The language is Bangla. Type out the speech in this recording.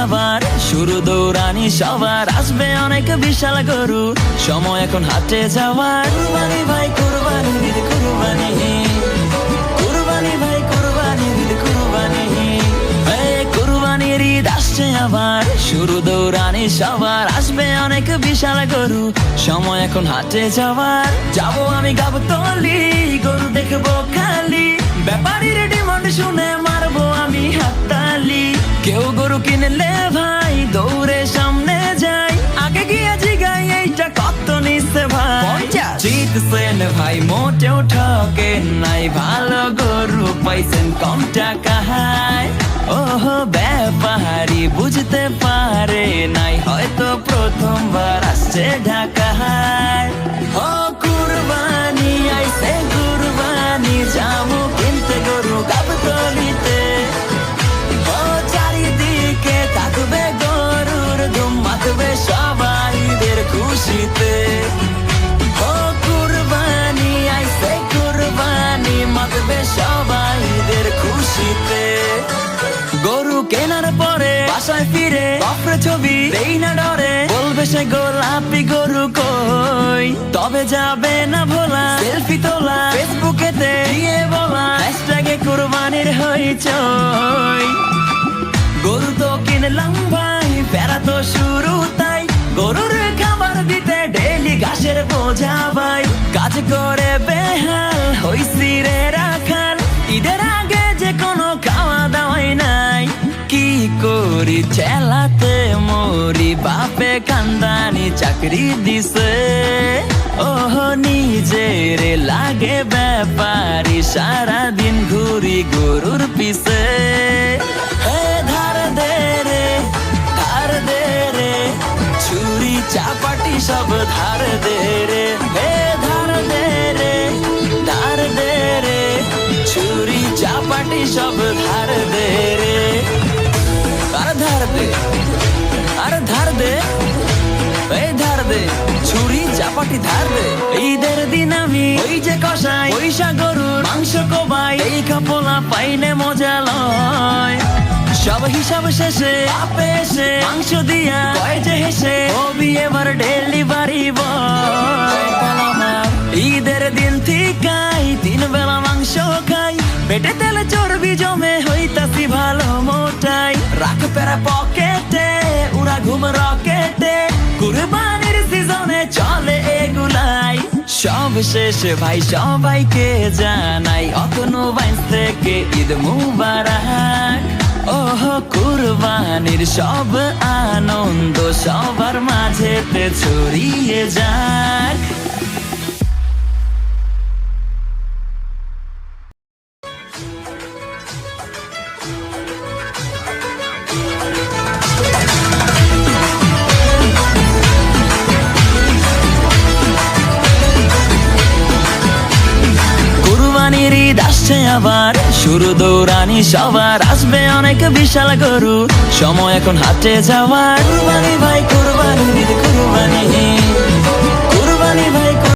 আবার শুরু দৌড়ানি সবার, আসবে অনেক বিশাল গরু, সময় এখন হাটে যাওয়ার। কুরবানি ভাই কুরবানি, ঈদ কুরবানি, কুরবানি ভাই কুরবানি, ঈদ কুরবানি, কুরবানির ঈদ আসছে আবার, শুরু দৌড়ানি সবার, আসবে অনেক বিশাল গরু, সময় এখন হাটে যাওয়ার। যাবো আমি গাবতলী, গরু দেখবো খালি, ব্যাপারীর ডিমান্ড শুনে মারবো আমি হাততালি। কেউ গরু কিনলে ভাই দৌড়ে সামনে যাই, আগে গিয়ে জিগাই এইটা কত নিচ্ছে ভাই। জিতছেন ভাই মোটেও ঠকেন নাই, ভালো গরু পাইছেন কম টাকায়। ওহো ব্যাপারী বুঝতে পারে নাই, হয়তো প্রথমবার আসছে ঢাকায়। ও কুরবানি আইছে কুরবানি, যাবো কিনতে গরু গাবতলীতে। ও চারিদিকে থাকবে গরুর ধুম, মাতবে সবাইদের খুশিতে। ও কুরবানি আইছে কুরবানি, মাতবে সবাইদের খুশিতে। গরু কেনার পরে বাসায় ফিরে বাপরে ছবি দেই না ডরে, বলবে সে গোলাপি গরু কই, তবে যাবে না ভোলা সেলফি তোলা, ফেসবুকেতে দিয়ে বলা হ্যাশট্যাগে কুরবানির হইচই। গরু তো কিনলাম ভাই, ফেরা তো শুরু তাই, গরুর খাবার দিতে ডেলি ঘাসের বোঝা ভাই, কাজ করে বেহাল হইছি রে রাখাল, ঈদের আগে যে কোনো খাওয়া দাওয়াই নাই। কি করি চেলাতে মরি, বাপে কান্দানি চাকরি দিছে, ওহ নিজের লাগে ব্যাপারী, সারাদিন ঘুরি গরুর পিছে। ধার দে রে ধার দে রে, ছুরি চাপাটি সব ধার দে রে, ধার দে রে ধার দে রে, ছুরি চাপাটি সব ধার দে রে। আর ধার দে আর ধার দে, এই ধার দে, ছুরি চাপাটি ধার দে। ঈদের দিন আমি ওই যে কষাই পয়সা গরুর মাংস কোবাই, এই কাপলা পাইলে মজা লয়। সব হিসাব শেষে আপে এসে মাংস দিয়া কয় যে হেসে, হবি এবার ডেলিভারি বয়। ঈদের দিন ঠিকাই 3 বেলা মাংস খাই, পেটে তেলে চর্বি জমে হইতাছি ভালো মোটাই, রাখ পেরা পকেটে উড়া ঘুম রকেটে, কুরবানির সিজনে চলে এগুলাই। সব শেষে ভাই সবাইকে জানাই, অতনু বাইন্স থেকে ঈদ মুবারক। ওহ কুরবানির সব আনন্দ সবার মাঝেতে ছড়িয়ে যাক। কুরবানির ঈদ আসছে আবার, শুরু দৌড়ানি সবার, আসবে অনেক বিশাল গরু, সময় এখন হাটে যাওয়ার। কুরবানি ভাই কুরবানি, ঈদ কুরবানি।